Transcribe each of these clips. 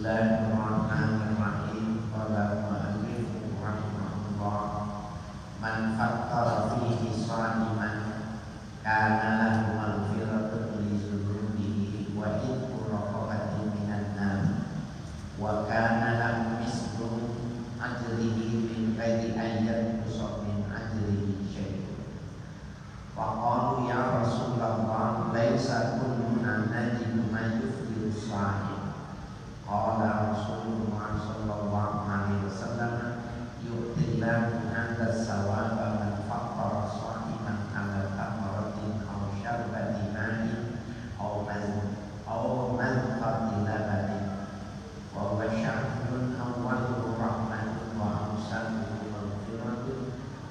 Bismillahirrahmanirrahim. Qala mu'allif rahimahullah, man fattara fihi shaliman kana lahu maghfiratun li dzunubihi wa itqu raqabatin minan nar wa kana lahu mislu ajrihi min ghairi an yanqusa min ajrihi syai'un. Wa qalu ya Rasulullah, laisa kulluna najidu ma yufdiru shahid. Qala Rasulullah sallallahu alaihi wasallam, yu'tillahu hadha sawaba man fattara sha'iman ala tamaratin aw syarbati ma'in aw madqati labanin wa huwa syahrun awwaluhu rahmatun wa awsaluhu maghfiratun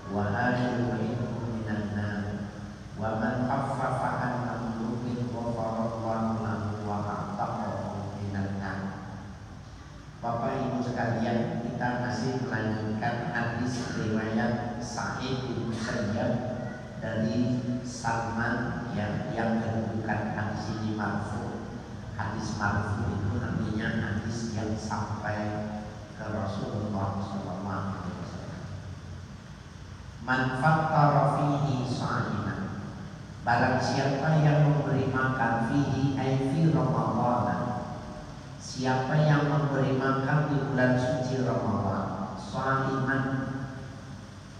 wa akhiruhu itqun minan nar wa man khaffafa an mamlukin ghafarallahu lahu wa a'taqahu minan nar. Bapak Ibu sekalian, kita masih melanjutkan hadis riwayat Sa'id bin Musayyab dari Salman yang kedudukan hadis ini marfu. Hadis marfu itu artinya hadis yang sampai ke Rasulullah SAW. Man fattara fihi sha'iman, barang siapa yang memberi makan fihi ay fi Ramadan, siapa yang memberi makan di bulan suci Ramadan, sha'iman,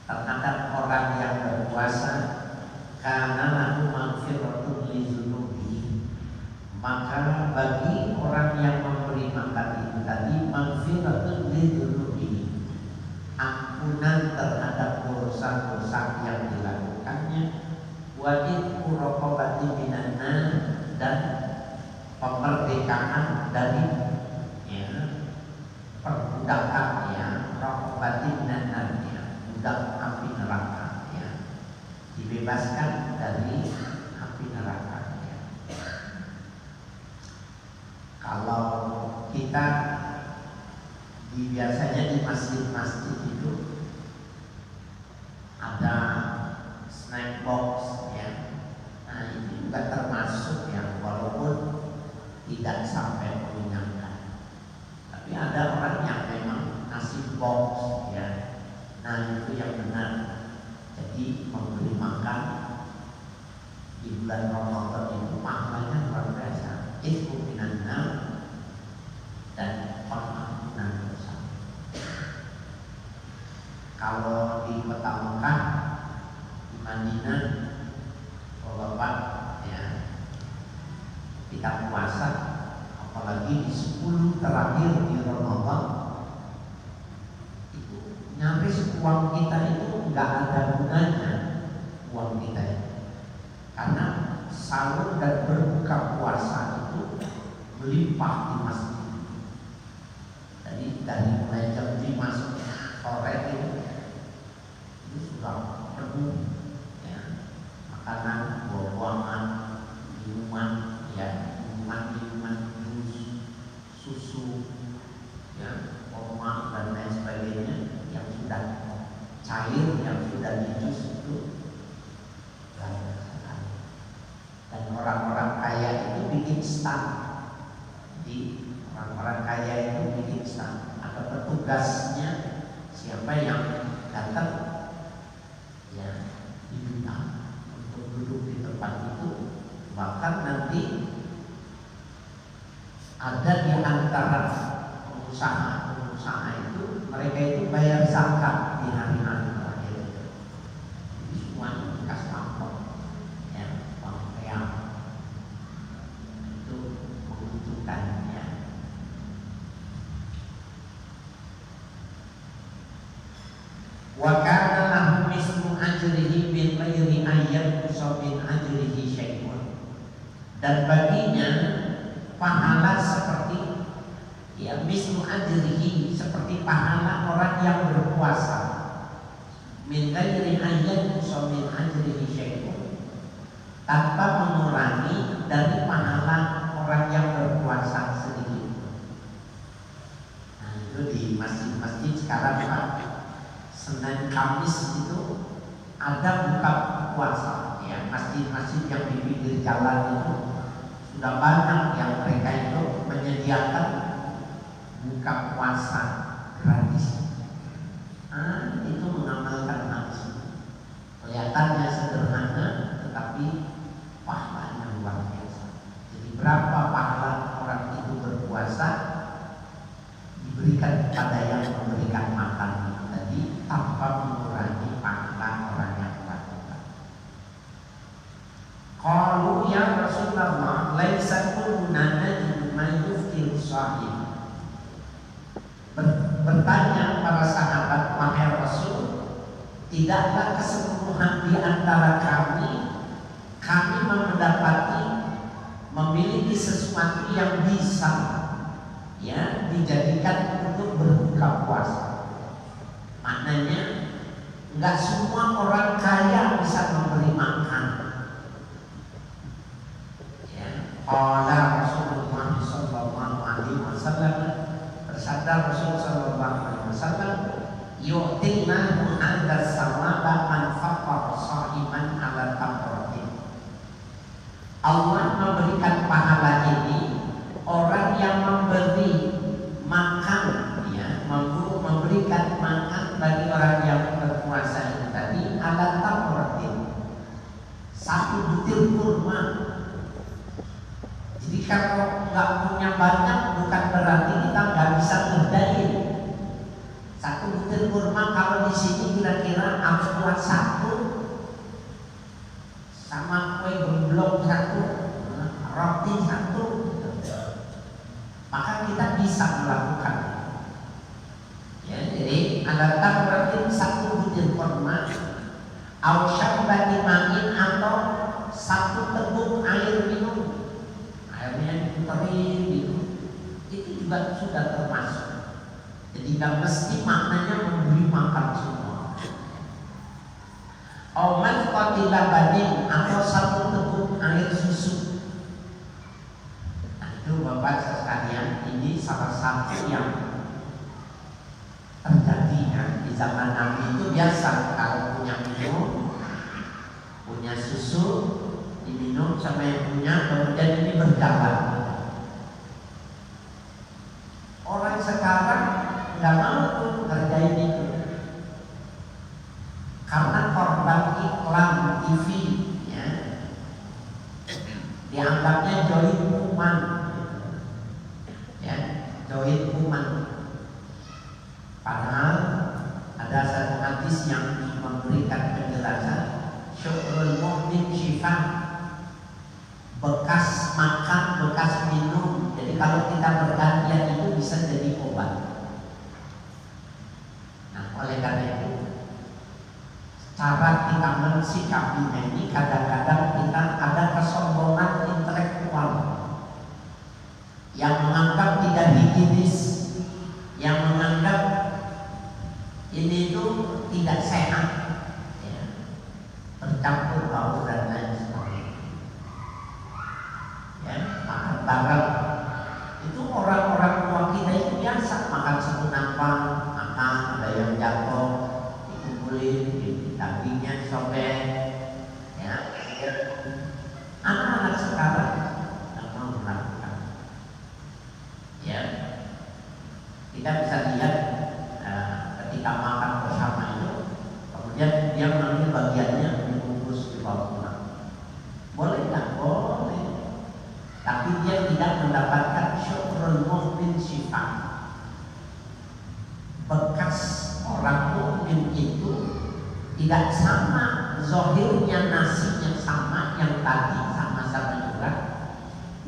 terhadap orang yang berpuasa, kana lahu maghfiratun li dzunubihi, maka bagi orang yang memberi makan itu tadi maghfiratun li dzunubihi, ampunan terhadap dosa-dosa yang dilakukannya, wa itqu raqabatin minan nar, dan pemerdekaan dari perbudakan raqabatin minan nar, budak api neraka, dibebaskan dari api neraka. Kalau kita biasanya di masjid-masjid itu ada snack box, nah ini juga termasuk walaupun tidak sampai mengenyangkan, tapi ada orang yang memang nasi box, nah itu yang benar. Jadi memberi makan di bulan Ramadan itu maknanya luar biasa, itu minan nar, dan pengampunan dosa. Kalau di kota Mekah, di Madinah, Bapak kita puasa, apalagi di 10 terakhir di Ramadan, itu nyaris uang kita itu nggak ada gunanya, uang kita itu, karena sahur dan berbuka puasa itu melimpah di masjid. Jadi dari mulai jam 5 sore itu sudah penuh, makanan, buah-buahan, minuman jus, susu, omak dan lain sebagainya yang sudah cair, yang sudah di jus itu banyak sekali. Dan orang-orang kaya itu bikin stand, orang-orang kaya itu bikin stand, ada petugasnya, siapa yang datang diminta untuk duduk di tempat itu. Bahkan nanti ada di antara pengusaha itu, mereka itu bayar zakat di hari-hari terakhir itu. Jadi semuanya dikasih amplop, uang real. Itu menguntungkan. Wa kana lahu mislu ajrihi min ghairi an yanqusa min ajrihi syai'un, dan baginya pahala seperti mislu ajrihi, seperti pahala orang yang berpuasa, min ghairi an yanqusa min ajrihi syai'un, tanpa mengurangi dari pahala orang yang berpuasa sedikit. Nah itu di masjid-masjid sekarang Pak, Senin Kamis itu ada buka puasa, masjid-masjid yang di pinggir jalan itu sudah banyak yang mereka itu menyediakan buka puasa gratis. Itu mengamalkan nafsu. Kelihatannya sederhana, tetapi pahalanya luar biasa. Jadi berapa pahala orang itu berpuasa diberikan kepada yang memberikan makan itu tadi, tanpa mengurangi pahala orang yang melakukan. Qalu ya Rasulullah, laisa kunna najidu ma yuftir shahid. Bertanya para sahabat, wahai Rasul, tidaklah keseluruhan di antara kami mendapati memiliki sesuatu yang bisa ya dijadikan untuk berbuka puasa. Maknanya enggak semua orang kaya bisa memberi makan. Ya, qala Rasulullah sallallahu alaihi wasallam, bersabda Rasul sallallahu alaihi wasallam, yu'tillahu hadza sawaba man faqara sha'iman ala tamratin. Allah memberikan pahala ini orang yang memberi makan, ya, memberikan makan bagi orang yang berpuasa itu tadi ala tamratin, satu butir kurma. Jadi kalau nggak punya banyak bukan berarti kita nggak bisa ngedain. Satu butir kurma kalau di sini kira-kira aku buat satu sama kue gemblong satu, roti satu, maka kita bisa melakukan. Ya, jadi ada tamratin satu butir kurma, au syarbati ma'in atau satu teguk air minum. Airnya diputerin gitu, itu juga sudah termasuk. Jadi tidak mesti maknanya memberi makan semua. Oman qatila banin atau satu teguk air susu. Nah, itu Bapak sekalian, ini salah satu yang terjadi ya, di zaman Nabi itu biasa kalau punya minum, punya susu diminum sama yang punya, kemudian ini berjalan. Orang sekarang nggak mau tuh ngerjain itu karena korban iklan TV ya, dianggapnya join kuman ya, join kuman. Padahal ada satu hadis yang memberikan penjelasan, syukrul mu'min syifa, bekas makan, bekas minum. Jadi kalau kita bergantian itu bisa jadi obat. Oleh karena itu, cara kita mensikapinya ini kadang-kadang kita ada kesombongan intelektual yang menganggap tidak higienis, yang menganggap ini itu tidak sehat, ya, bercampur bau dan lain sebagainya. Ya, makan bareng itu orang-orang tua kita itu biasa makan satu nampang. Ada yang jatuh dikumpulin, dagingnya sobek, ya. Anak-anak sekarang tidak mau melakukan. Ya, kita bisa lihat ketika makan bersama itu, kemudian dia mengambil bagiannya dibungkus dibawa pulang. Boleh nggak? Boleh. Tapi dia tidak mendapatkan syukrul mu'min sifat. Bekas orang mukmin itu tidak sama zahirnya, nasinya sama yang tadi sama-sama juga,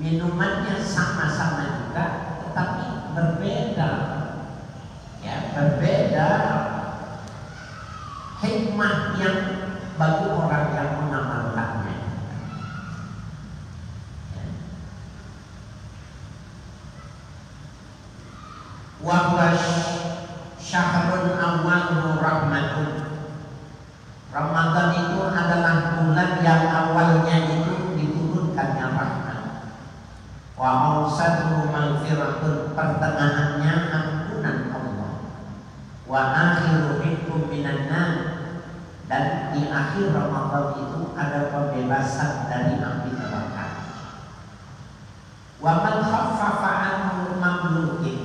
minumannya sama-sama juga, tetapi berbeda ya, berbeda hikmah yang bagi orang yang mengamalkannya. Syahrul awal rahmatun. Ramadan itu adalah bulan yang awalnya itu diturunkannya rahmat. Wa awsatuhu maghfiratun, pertengahannya ampunan Allah. Wa akhiru hikmum minan nar, dan di akhir Ramadan itu ada pembebasan dari api neraka. Wa man khaffafa anhu mamlukin,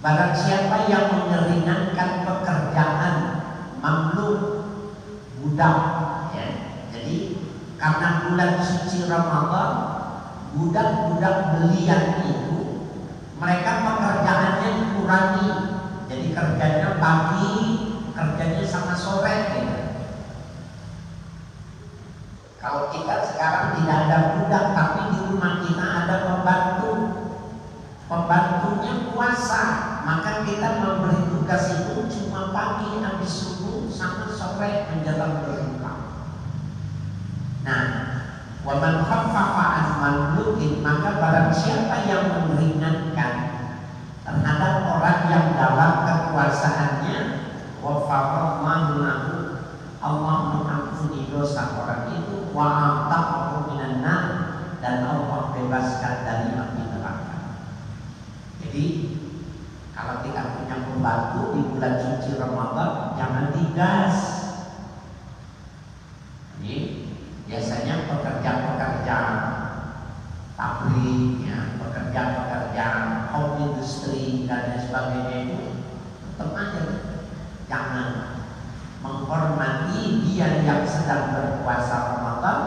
Barang siapa yang meringankan pekerjaan mamluk budak, ya. Jadi karena bulan suci Ramadan, budak-budak belian itu mereka pekerjaannya dikurangi. Jadi kerjanya pagi, kerjanya sama sore, ya. Kalau kita sekarang tidak ada budak, tapi di rumah kita ada pembantu, pembantunya puasa, maka kita memberi tugas itu cuma pagi habis subuh sama sore menjelang berbuka. Nah, wa man khaffafa an mamlukin, maka barang siapa yang meringankan terhadap orang yang dalam kekuasaannya, wa faradallahu lahu, Allah mengampuni dosa orang itu, wa ataqahu minan nar, dan Allah bebaskan dari api neraka. Jadi kalau kita punya pembantu di bulan suci Ramadan, jangan digas. Ini biasanya pekerja-pekerja pabrik, ya, pekerja-pekerja home industry dan lain sebagainya itu tetap aja jangan menghormati dia yang sedang berpuasa Ramadan,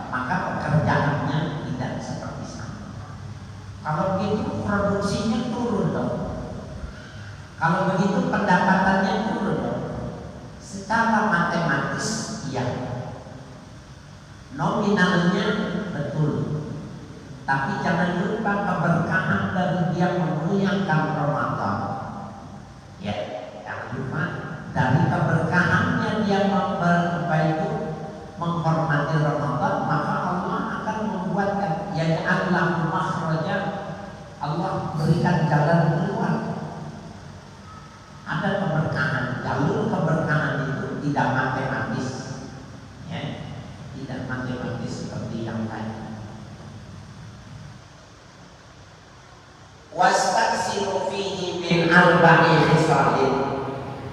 maka pekerjaannya tidak seperti sama. Kalau begitu produksinya turun dong. Kalau begitu pendapatannya turun dong. Secara matematis iya, nominalnya betul, tapi jangan lupa keberkahan dari dia memuliakan Ramadan. Ya, jangan lupa dari keberkahannya dia itu menghormati Ramadan, maka Allah akan membuatkan yaj'allahu makhraja, Allah berikan jalan keluar. Ada keberkahan, jalur keberkahan itu tidak matematis, ya, tidak matematis seperti yang lain. Wastaksiru fihi min arba'i khisalin,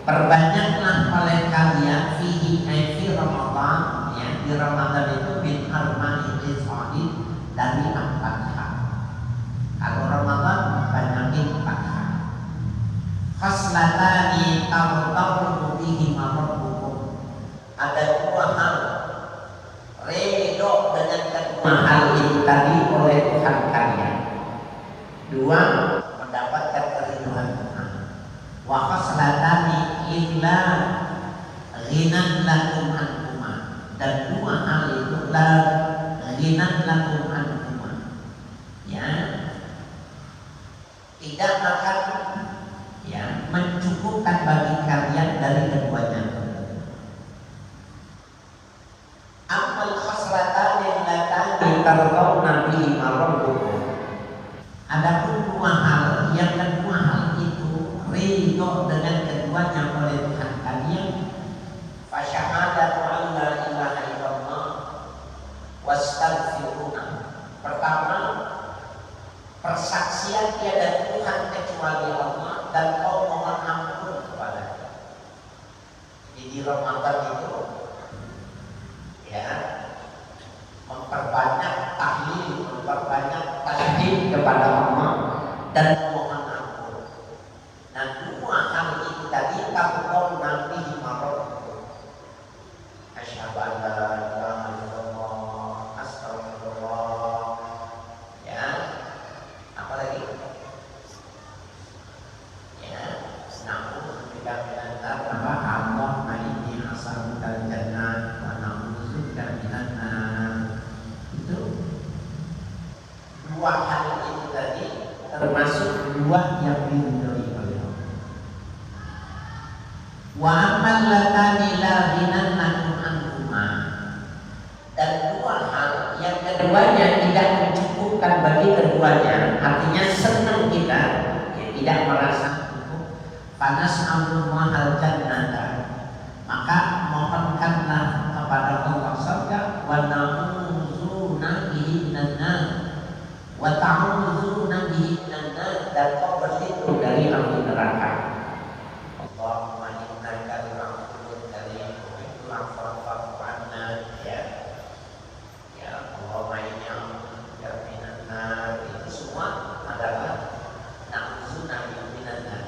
perbanyaklah oleh kalian fihi fi Ramadan, ya, di Ramadan itu min arba'i khisalin, dari 4 hal. Kalau Ramadan banyakin 4 hal. Khaslatani tartabu bihi rabbukum, ada 2 hal ridho dengan kedua hal ini tadi oleh Tuhan kalian. 2, mendapatkan keriduan Tuhan. Wa khaslatani illa ghinan lakum anhuma, dan 2 hal itu la ghinan lakum anhuma, ya, tidak akan, ya, mencukupkan bagi kalian dari keduanya. Amal khaslatani latani tardawna bihi rabbukum, adapun 2 hal, yang kedua hal itu ridho dengan keduanya oleh Tuhan kalian. Fasyahadatu an la ilaha illallah wastaghfiruna, pertama persaksian tiada Tuhan kecuali Allah dan kau mohon ampun kepada-Nya. Di Ramadan itu, ya, memperbanyak tahlil, memperbanyak tasbih kepada Allah dan mohon ampun. Nah, 2 hal itu tadi takut nabi marot. Asyhadu an la ilaha illallah, astagfirullah, ya, apalagi, ya, namun tidak benar bahwa Allah maini asal dan jannah wa na'udzuka minan nar. Itu 2 hal itu tadi termasuk 2 yang diridhoi oleh Allah. Wa amal latani la ghinan lakum anhuma, dan 2 hal yang keduanya tidak mencukupkan bagi keduanya, artinya senang kita, ya, tidak merasa cukup. Panas Allah al jannata, maka mohonkanlah kepada Allah surga. Wa na'udzuna bihi minan nar, wa ta'udzuna bihi minan nar, dan kau berlindung dari api neraka. Allahumma innaka al-'afuwwul karim tuhibbul 'anna, ya, ya, Allahumma inni a'udzubika minan nar. Itu semua adalah na'udzuna bihi minan nar.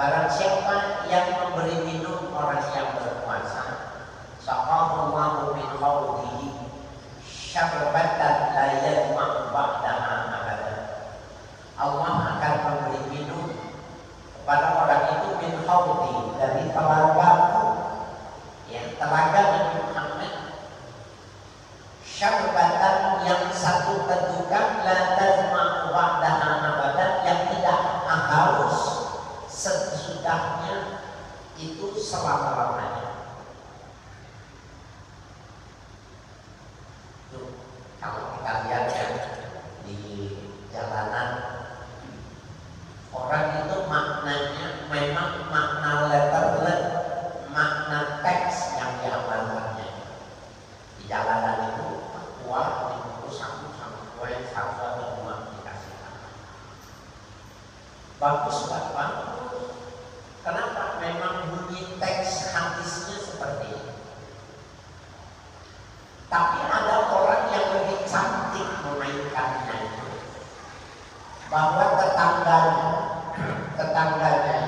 barang siapa yang memberi minum orang yang berpuasa, saqahullahu min hawdihi syarbatan la yadma'u ba'daha abadan. Allah akan memberi minum kepada orang itu min hawdi, dari telagaku, ya, telaga Nabi Muhammad, syarbatan, yang satu tegukan, la tazma'u ba'daha abadan, yang tidak haus sesudahnya itu selama-lamanya. Tuh, kalau kita lihat ya di jalanan, orang itu maknanya memang makna letterless, makna teks yang diamalkannya. Di jalanan itu kuah dibungkus satu sama kue satu atau dua dikasih makan. Bagus nggak bagus? Kenapa? Memang bunyi teks hadisnya seperti ini. Tapi ada orang yang lebih cantik memainkannya itu, bahwa tetangganya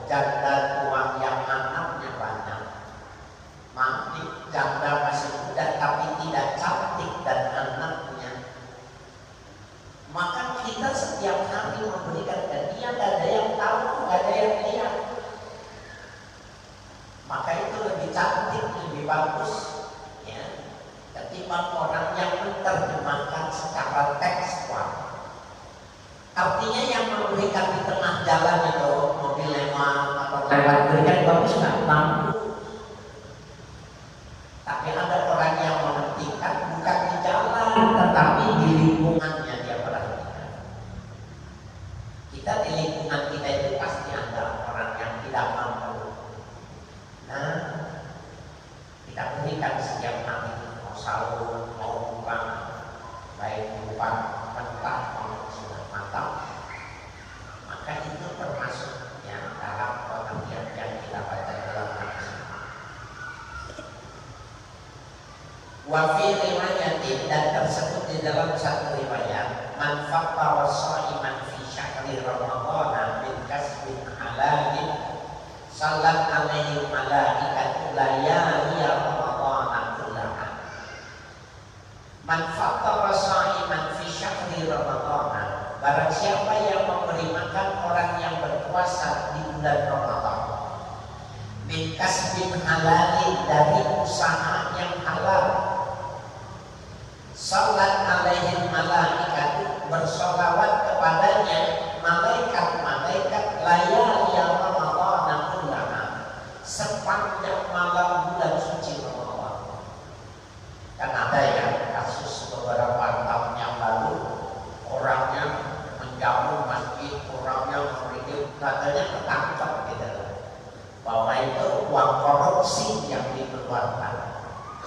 janda tua yang anaknya banyak, mati janda masih muda tapi tidak cantik dan anaknya, maka kita setiap hari memberikan ke dia, gak ada yang tahu, gak ada yang lihat, maka itu lebih cantik, lebih bagus, ya, ketimbang orang yang menerjemahkan secara tekstual. Artinya yang memberikan di tengah jalan itu mobil lewat atau lewat berikan bagus nggak? Bagus. Tapi ada orang yang mementingkan bukan di jalan tetapi di lingkungannya dia perhatikan. Kita di lingkungan kita itu pasti ada orang yang tidak mampu. Nah, kita berikan setiap hari, mau sahur, mau buka, baik berupa mentah maupun sudah matang, maka itu termasuk yang dalam pengertian yang kita baca dalam hadis. Wa fi riwayatin, dan tersebut di dalam satu riwayat, man fattara sha'iman fi syahri ramadhan min kasbin halalin salat alaihi malaikatu layali ramadhan kullaha. Man fattara sha'iman fi syahri ramadhan, barang siapa yang memberi makan orang yang berpuasa di bulan Ramadan, min kasbin halalin, dari usaha yang halal, salat alaihi malaikatu, bersolawat kepadanya malaikat-malaikat layali ramadhan kullaha, sepanjang malam bulan suci Ramadan. Kan ada ya kasus beberapa tahun yang lalu, orangnya menjauh masjid, orangnya meridik, katanya ketangkap gitu, bahwa itu uang korupsi yang dikeluarkan.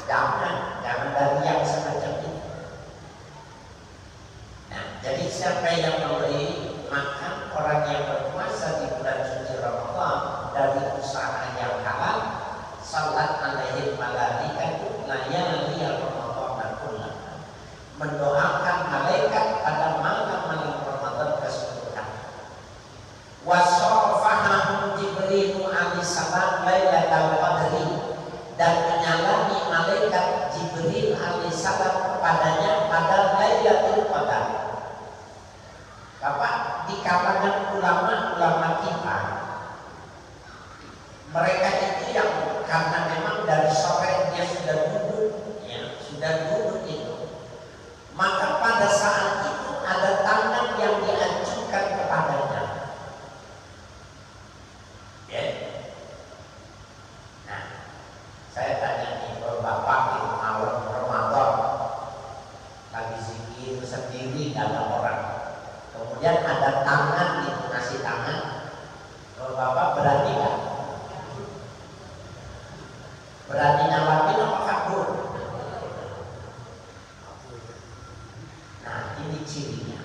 Jangan dari yang semacam itu. Nah, jadi siapa yang memberi makan orang yang berpuasa di bulan suci Ramadan dari usaha yang halal, salat alaihi malaikatu layali Ramadan kullaha, mendoakan malaikat pada malam-malam Ramadan keseluruhan. Wa safahahum Jibril alaihi salam lailatul qadri, dan menyalami malaikat Jibril alaihissalam kepadanya pada Lailatul Qadar. Bapak, di kalangan ulama-ulama kita, mereka itu yang karena memang dari sore dia sudah duduk, ya, sudah duduk itu, maka pada saat itu ada tangan yang diajukan kepadanya. Ya. Nah, saya tanya nih, kalau Bapak di malam Ramadan lagi zikir sendiri dalam orang, kemudian ada tangan itu ngasih tangan, kalau Bapak berani nggak? Berani nyalamin apa kabur? Nah, ini cirinya.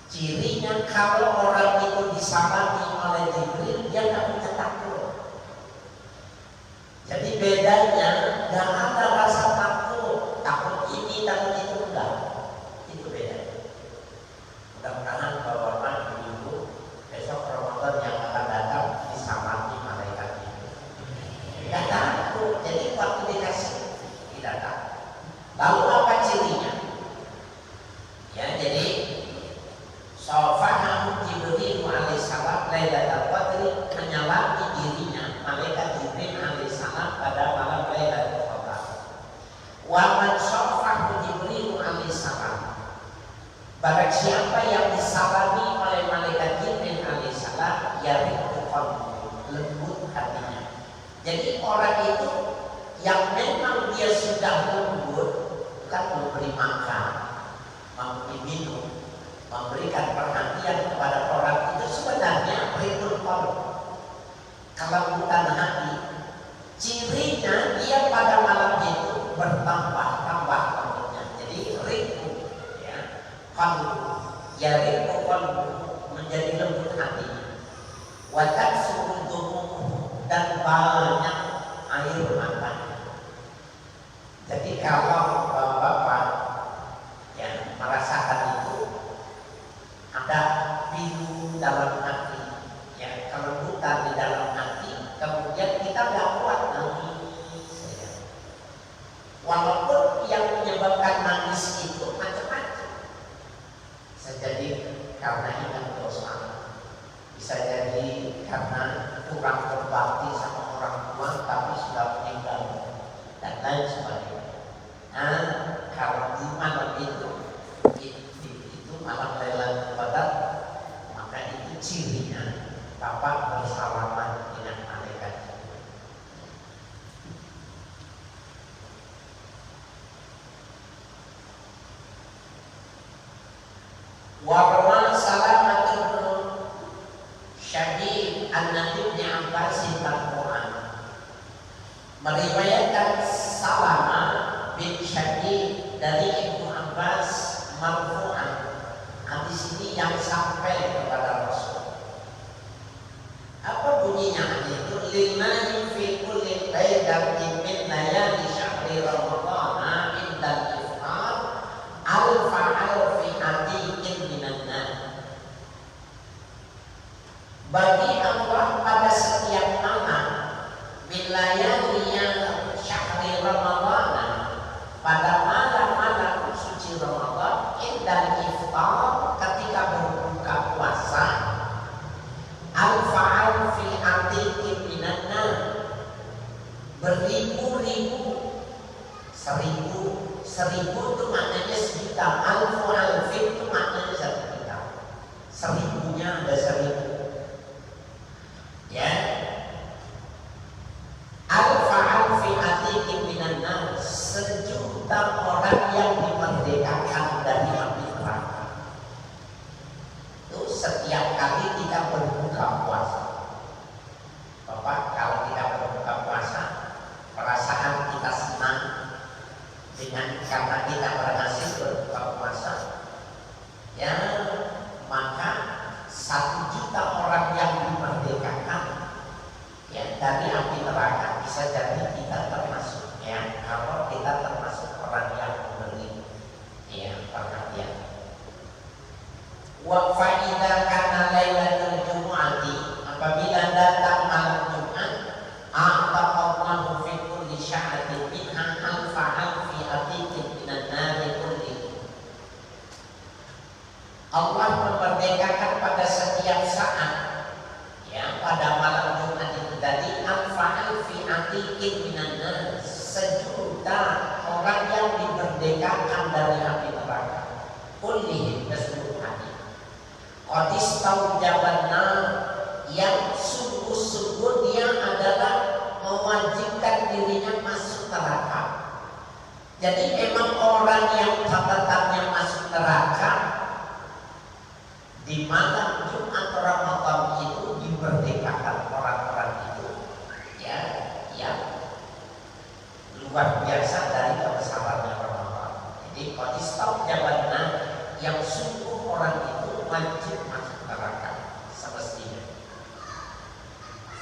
Cirinya kalau orang itu disalami oleh Jibril, dia nggak punya takut. Jadi bedanya nggak ada rasa takut ini takut itu, enggak. Itu bedanya. Mudah-mudahan Bapak-Bapak, Ibu, besok Ramadan yang akan datang menyelami dirinya malaikat Jibril alaihissalam pada malam Lailatul Qadar. Wa man syafahu Jibril alaihissalam, barang siapa yang disalami oleh malaikat Jibril alaihissalam, yariqu qalbuhu, lembut hatinya. Jadi orang itu yang memang dia sudah lembut, bukan memberi makan, memberi minum, memberikan perhatian kepada orang itu sebenarnya riqul qalb, kelembutan hati. Cirinya dia pada malam itu bertambah lembutnya. Jadi riqu, ya, qalbu, ya riqu qalbu, menjadi lembut hatinya. Wa taksuru dhumu'uhu, dan banyak air mata. Jadi kalau bapak-bapak yang merasakan itu ada pilu dalam hati, ya, kelembutan di dalam hati, kemudian kita nggak kuat nangis, ya. Walaupun yang menyebabkan nangis itu macam-macam. Bisa jadi karena ingat dosa, bisa jadi karena kurang berbakti sama orang tua tapi sudah meninggal, dan lain sebagainya. Nah, kalau di malam itu malam Lailatul Qadar, maka itu cirinya Bapak bersalaman dengan malaikat. Wa salamatul syadid an-nabi bin Abbas al-Quran, meriwayatkan Salama bin Syadid dari Ibnu Abbas marfu'an. Hadis ini yang sampai kepada Rasul. Apa bunyinya hadis itu? Lillahi fi kulli lailatin min layali syahri ramadhan indal iftar alfa alfi atiqin minan nar. Bagi Allah pada setiap malam min layali syahri ramadhan, pada malam-malam suci Ramadan, indal iftar, ketika berbuka puasa, alfa alfi atiqin minan nar, beribu-ribu, seribu itu maknanya sejuta, alfu alfi itu maknanya sejuta, seribunya ada seribu, ya, alfa alfi atiqin minan nar, sejuta orang yang dimerdekakan dari api neraka. Itu setiap kali kita berbuka puasa. Bapak, kalau kita berbuka puasa, perasaan kita senang dengan karena kita berhasil berbuka puasa, ya, maka 1 juta orang yang dimerdekakan, ya, dari api neraka, bisa jadi kita termasuk, ya, kalau kita termasuk orang yang memberi, ya, perhatian. Wa fa'idha kana lailatul jumu'ati, apabila datang malam Jumat, a'taqallahu fi kulli sya'atin minha alfa alfi atiqin minan nari kulli. Allah memerdekakan pada setiap saat, ya, pada malam Jumat itu tadi, alfa alfi atiqin minan nar, sejuta orang yang dimerdekakan dari api neraka. Kullihim, keseluruhannya. Qadis taujabanna, yang sungguh-sungguh dia adalah mewajibkan dirinya masuk neraka. Jadi memang orang yang catatannya masuk neraka di malam Jumat Ramadan itu dimerdekakan orang-orang itu, ya, yang luar biasa dari kebesarannya Ramadan. Jadi qadis taujabanna, yang sungguh orang itu wajib masuk neraka semestinya.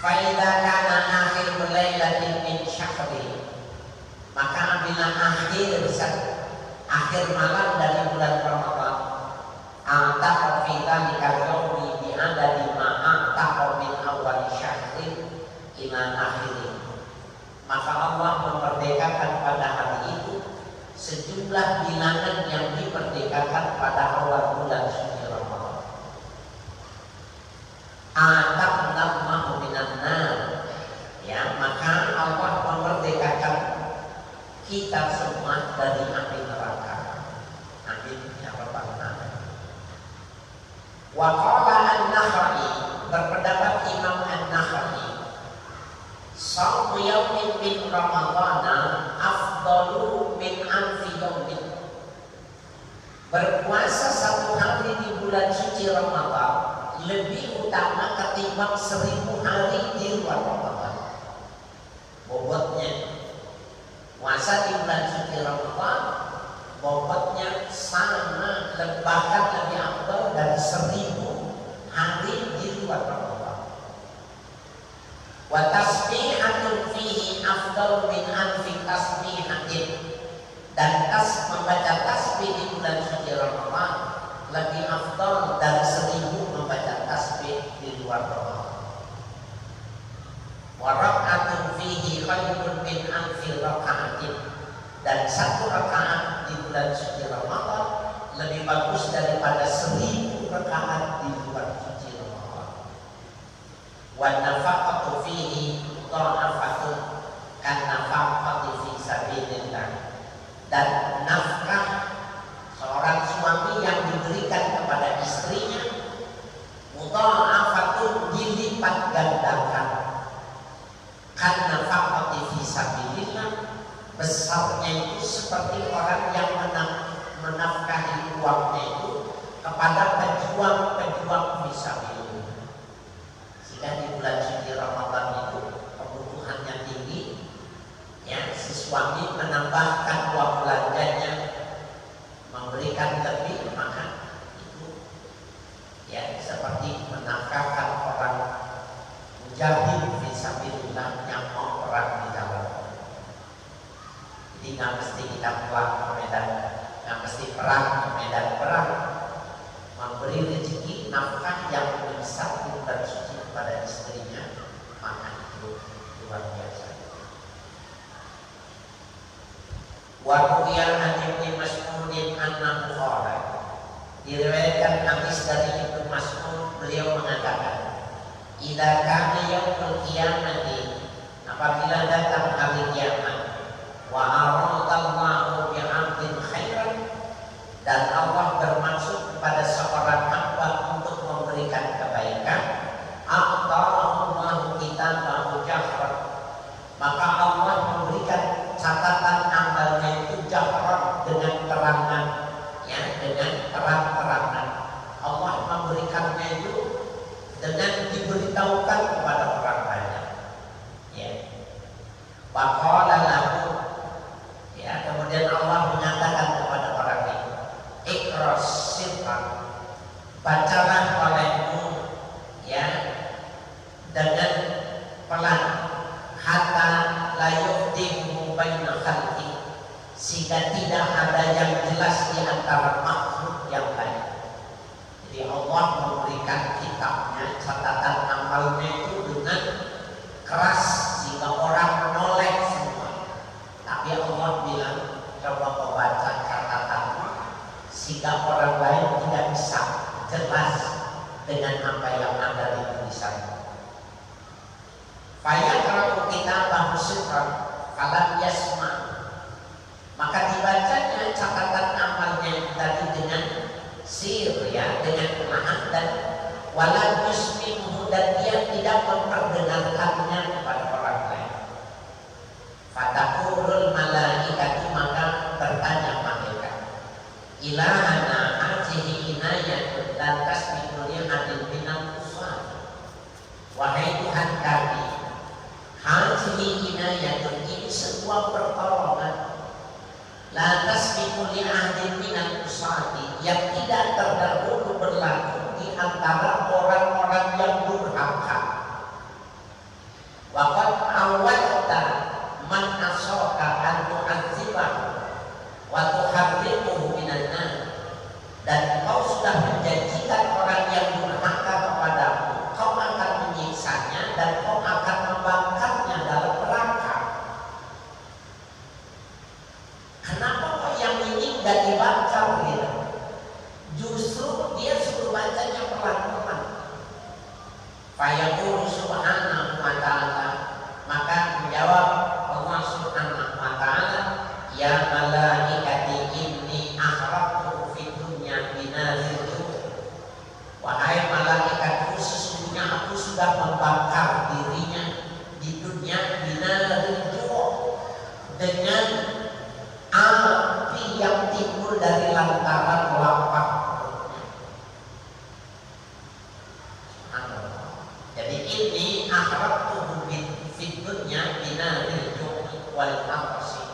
Faida kana akhir lailatin min syahri, maka apabila akhir malam dari bulan Ramadan, anta fi dzalika al-yawmi bi adadi ma anta min awal syahrin ila akhirih, maka Allah memerdekakan pada hari itu sejumlah bilangan yang diperdekakan pada awal bulan suci Ramadan. Ataq namahu minan kita semua dari api neraka. Amin ya rabbal alamin. Wa qala an-Nakhai, berpendapat Imam an-Nakhai, shaumu yaumin min ramadhana afdalu min alfi yaumin. Berpuasa satu hari di bulan suci Ramadan lebih utama ketimbang 1000 hari di luar Ramadan. Bobotnya puasa di bulan suci Ramadan bobotnya sama, bahkan lebih afdal dari 1000 hari di luar Ramadan. Wa tasbihatun fihi afdal min alfi tasbihatin, dan membaca tasbih di bulan suci Ramadan lebih afdal dari 1000 membaca tasbih di luar Ramadan. Wa rak'atun fihi khairun min alfi raka'atin, dan satu rakaat di bulan suci Ramadan lebih bagus daripada 1000 rakaat di luar suci Ramadan. Wa nafaqatu fihi dha'afatun kan nafaqati fi sabilillah, dan nafkah seorang suami yang diberikan kepada istrinya mudha'afatun dilipat gandakan kan nafaqati fi sabilillah, besarnya itu seperti orang yang menafkahi uangnya itu kepada pejuang-pejuang fisabilillah. Sehingga di bulan suci Ramadan itu kebutuhannya tinggi, ya, si suami menambahkan uang belanjanya, memberikan lebih, maka itu ya seperti menafkahkan orang mujahid fisabilillah yang mau perang di jalan. Jadi nggak mesti kita pulang ke medan, nggak mesti perang ke medan perang. Memberi rezeki nafkah yang lebih besar di bulan suci kepada istrinya, maka itu luar biasa. Wa ruwiya an Ibnu Mas'udin annahu qala, diriwayatkan hadis dari Ibnu Mas'ud, beliau mengatakan, idza kana yaumul qiyamati, apabila datang hari kiamat, wa aradallahu bi'abdin khairan, dan Allah bermaksud kepada seorang hamba untuk memberikan kebaikan, a'tahullahu kitabahu jahran, maka Allah memberikan catatan amalnya itu jahran, dengan terangan, ya, dengan terang-terangan. Allah memberikannya itu dengan diberitahukan kepada orang banyak, ya. Faqala lahu, ya, kemudian Allah menyatakan kepada orang itu, ikras sirran, bacalah olehmu, ya, dengan pelan, hatta la yuftihu baina khalqi, sehingga tidak ada yang jelas di antara makhluk yang lain. Jadi Allah memberikan kitabnya, catatan amalnya itu dengan keras sehingga orang menoleh semua. Tapi Allah bilang, coba kau baca catatanmu sehingga orang lain tidak bisa jelas dengan apa yang ada di tulisanmu. Fayaqra'u kitabahu sirran falam yasma', maka dibacanya catatan amalnya tadi dengan sir, ya, dengan perlahan, dan wala yusmi'uhu, dan dia tidak memperdengarkannya kepada orang lain. Fataqulul malaikatu, maka bertanya malaikat, ilahana hadhihi inayatun la tasbiqu li hadil minal uswat, wahai Tuhan kami, hadhihi inayatun, ini sebuah pertolongan, la tasbiqu li hadil minal uswati, yang tidak terdahulu berlaku di antara orang-orang yang durhaka. Waqad awwadta man asaka an tu'adzibahu wa tuharriquhu minan nar, dan kau sudah menjanjikan orang yang durhaka kepadamu, kau akan menyiksanya dan kau akan membakarnya dalam neraka. Kenapa kok yang ini nggak dibakar gitu? Justru dia suruh bacanya pelan-pelan. Fayaqulu subhanahu wa ta'ala, maka menjawab Allah subhanahu wa ta'ala, membakar dirinya di dunia binaril dengan api yang timbul dari lantaran lapar perutnya. Jadi ini akhirat tubuh fitnya binaril wal nafsi.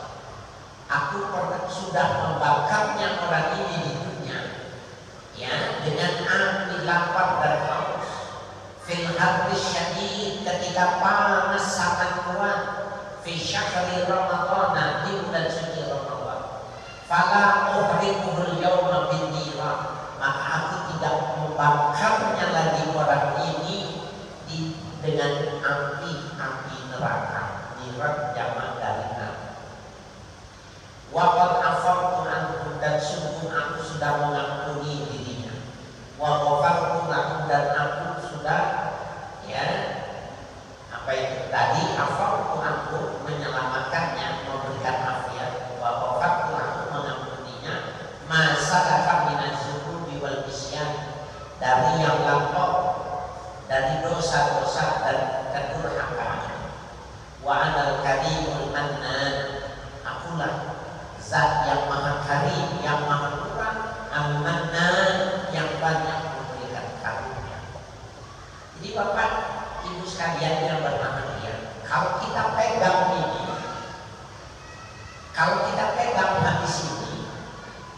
Aku sudah membakarnya orang ini di dunia, ya, dengan api lapar dan haus. Fil harbi syadid, ketika panas sangat kuat. Fi syahri Ramadhan, di bulan suci Ramadan. Fala uhriquhul yawma bin nira, maka aku tidak membakarnya lagi orang ini dengan api neraka. Nira jamak dari neraka. Waqad afartu anhu, dan sungguh aku sudah mengampuni dirinya. Wa ghafartu lahu, dan aku sudah, ya, apa itu tadi, afartu anhu, menyelamatkannya, memberikan afiat. Wa ghafartu lahu, mengampuninya. Masalaha minaz zunubi wal isyan, dari yang lampau, dari dosa-dosa dan kedurhakaan. Wa anal karimul mannan, akulah Zat yang maha karim, yang maha murah, al-mannan, yang banyak memberikan karunia. Jadi Bapak Ibu sekalian yang berbahagia, kalau kita pegang ini, kalau kita pegang hadis ini,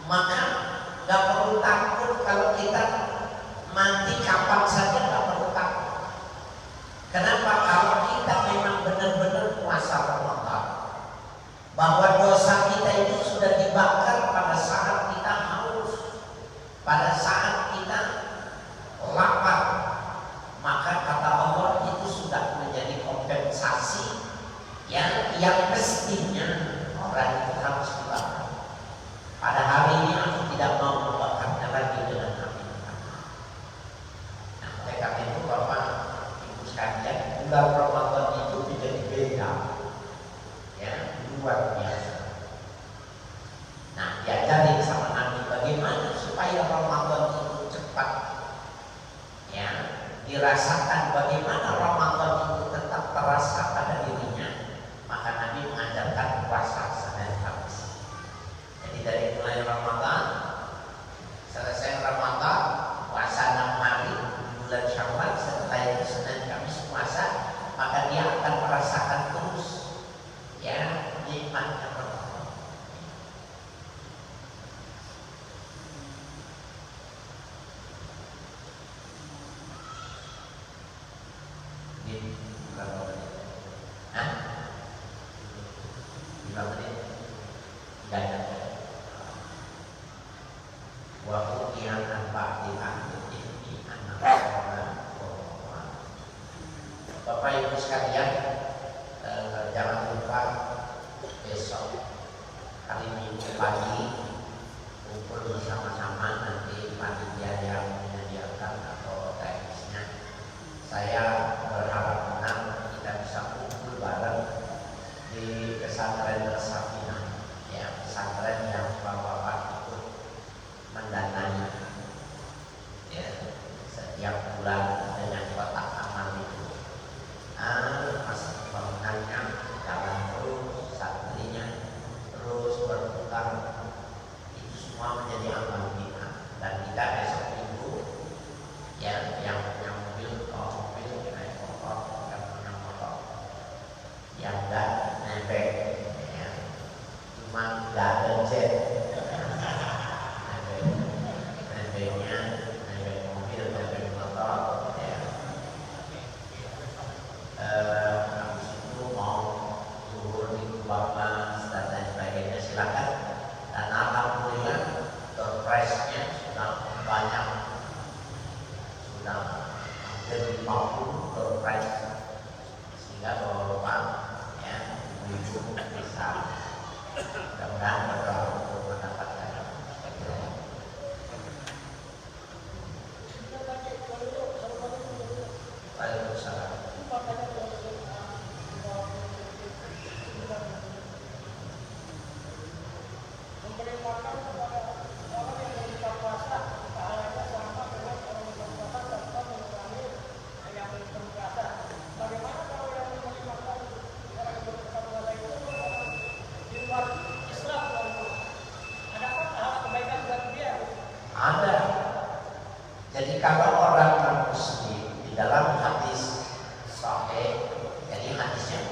maka gak perlu takut kalau kita mati kapan saja, gak perlu takut. Kenapa? Kalau kita memang benar-benar puasa Ramadan, bahwa dosa kita itu sudah dibakar pada saat kita haus, pada saat kita lapar, maka kata Allah itu sudah menjadi kompensasi yang mestinya orang itu harus dibakar. Pada hari ini aku tidak mau membakarnya lagi dengan api neraka. Nah, oleh karena itu Bapak Ibu sekalian, bulan Ramadan itu menjadi beda, ya, luar biasa. Nah, diajarin sama Nabi bagaimana supaya Ramadan itu cepat, ya, dirasakan, bagaimana Ramadan itu tetap terasa pada dirinya. Maka Nabi mengajarkan puasa Senin Kamis. Jadi dari mulai Ramadan, selesai Ramadan, puasa 6 hari bulan Syawal, setelah itu Senin Kamis puasa, maka dia akan merasakan terus, ya, nikmatnya Ramadan. Ini berapa menit? Hah? 5 menit? Tidak ada. Wa uqiyan an-ba'di ahli anak orang. Bapak Ibu sekalian, jangan lupa besok hari Minggu pagi kumpul bersama-sama, nanti panitia yang menyediakan atau teknisnya. Saya berharap benar kita bisa kumpul bareng di pesantren Safinah, ya, pesantren yang Bapak ikut mendanai, ya, setiap bulan dengan kotak amal itu. Masa bangunannya jalan terus, santrinya terus berputar, itu semua menjadi amal kita. Dan kita besok Minggu, ya, yang punya mobil, kalau mobil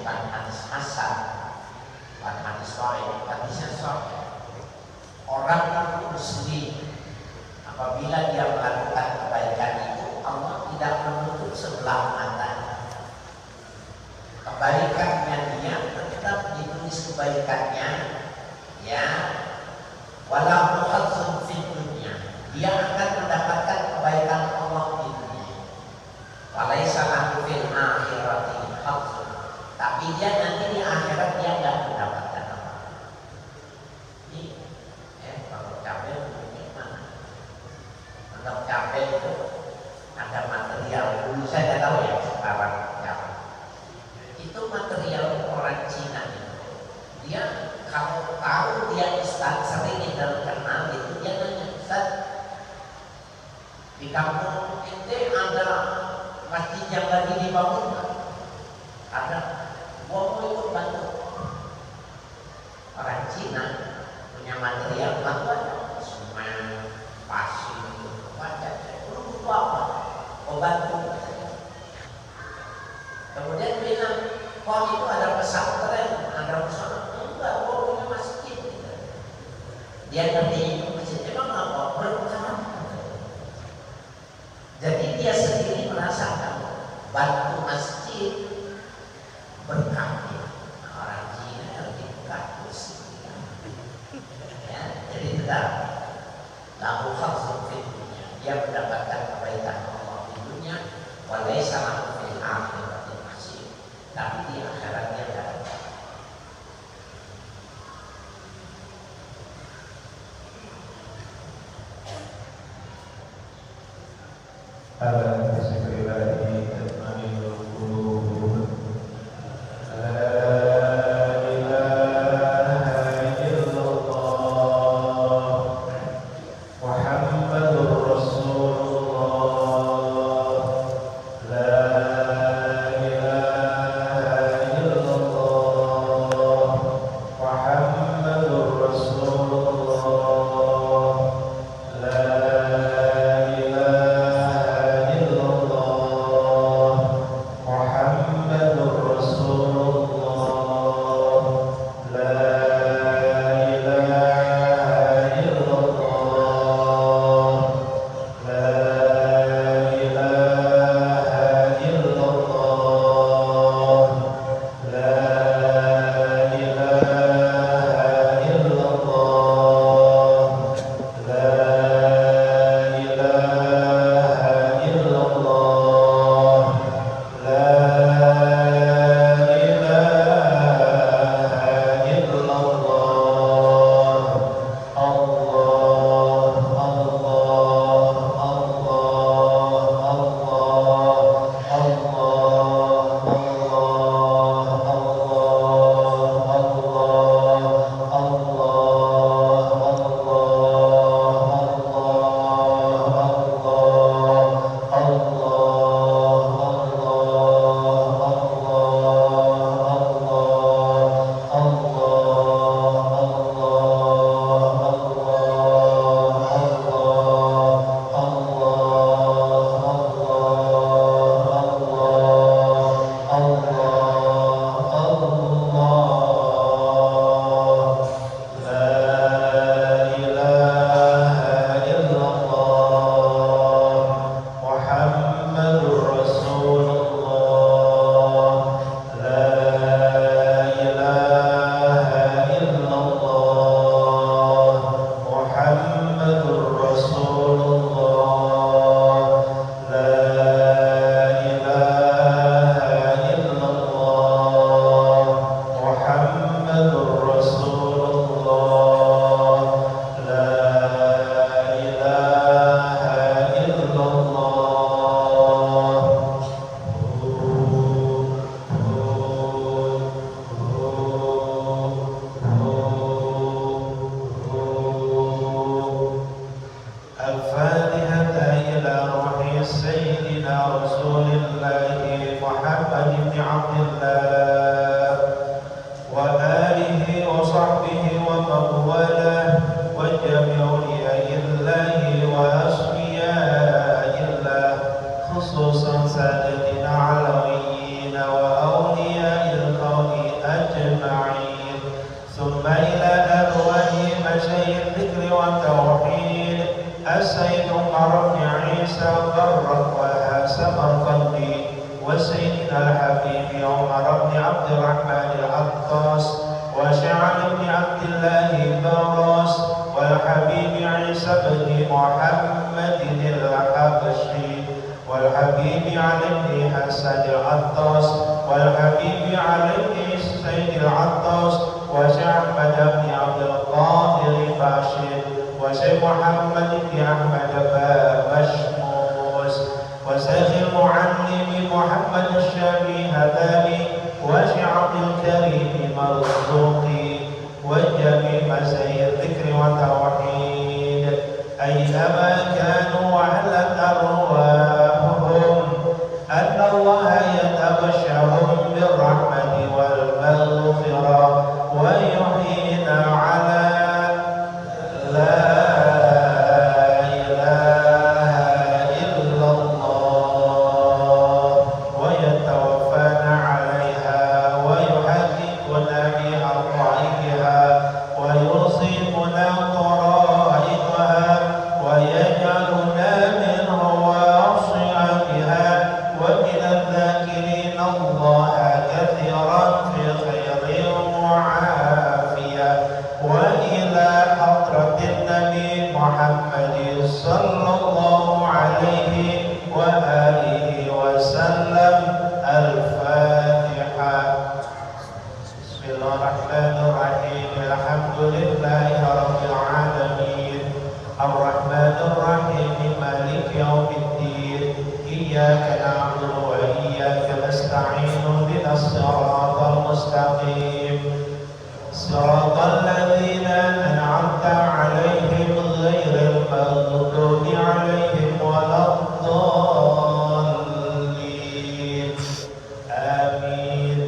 bukan hadis hasan, bukan hadis sahih, hadisnya sahih. Orang muslim apabila dia melakukan kebaikan itu, Allah tidak menutup sebelah mata. Kebaikannya dia tetap ditulis kebaikannya, ya. Walau mukhadzun fid dunya, dia akan mendapatkan kebaikan Allah di dunia. Walaisa lahu fil akhirati khadzun, tapi dia nanti di akhirat dia tidak mendapatkan apa. Ini kalau cabai mungkin mana? Untuk cabai itu ada material. Dulu saya tidak tahu ya, sekarang cabai. Itu material orang Cina itu. Dia kalau tahu dia Ustaz sering kenal itu, dia nanya, Ustaz, di kampung ente ada masjid yang lagi dibangun? Ada. Gua mau ikut bantu. Orang Cina punya material bantuan, semen, pasir, baca. Lu butuh apa? Gua bantu. Kemudian bilang, kok itu ada pesantren, ada pesantren? Enggak, gua punya masjid. Dia ngerti itu masjid, emang apa? Berkah. Jadi dia sendiri merasakan bantu masjid berkah. Orang Cina lebih bagus. Ya, jadi tetap lahu khadzun fid dunya, dia mendapatkan kebaikan Allah di dunia, walaysa lahu fil akhirati nasib, tapi di akhirat dia tidak dapat. Ala bismillahirrahmanirrahim. Tatma'innul qulub. La ilaha illallah Muhammadur Rasulullah. La ilaha illallah Muhammadur Rasulullah. La خصوصا سادتنا علويين وأولياء القوم الحبيب عمر بن عبد الرحمن العطاس وشعل بن عبد الله البراس والحبيب عيسى بن محمد الحبشي والحبيب علي بن حسن العطاس والحبيب علي بن حسين العطاس وشعبد بن عبد القادر باشر وشيخ محمد بن أحمد بشموس وشيخ المعلم محمد الشامي هذاني وشيخ عبد الكريم مرزوقي وجميع مسائل الذكر والتوحيد أينما كانوا وعلت أرواحهم أن الله يتبشرهم بالرحمة والمغفرة ويحيينا على لا إله إلا الله ويتوفانا عليها ويحققنا بأرضائها ويصيبنا طرائقها ويجعلنا منه واصعا بها ومن الذاكرين الله كثيرا في خير وعافية وإلى حضرة النبي محمد صلى الله عليه وآله وسلم الفاتحة. بسم الله الرحمن الرحيم الحمد لله رب العالمين الرحمن الرحيم مالك يوم الدين إياك نعبد وإياك نستعين اهدنا الصراط المستقيم صراط الذين أنعمت عليهم غير المغضوب عليهم ولا الضالين آمين.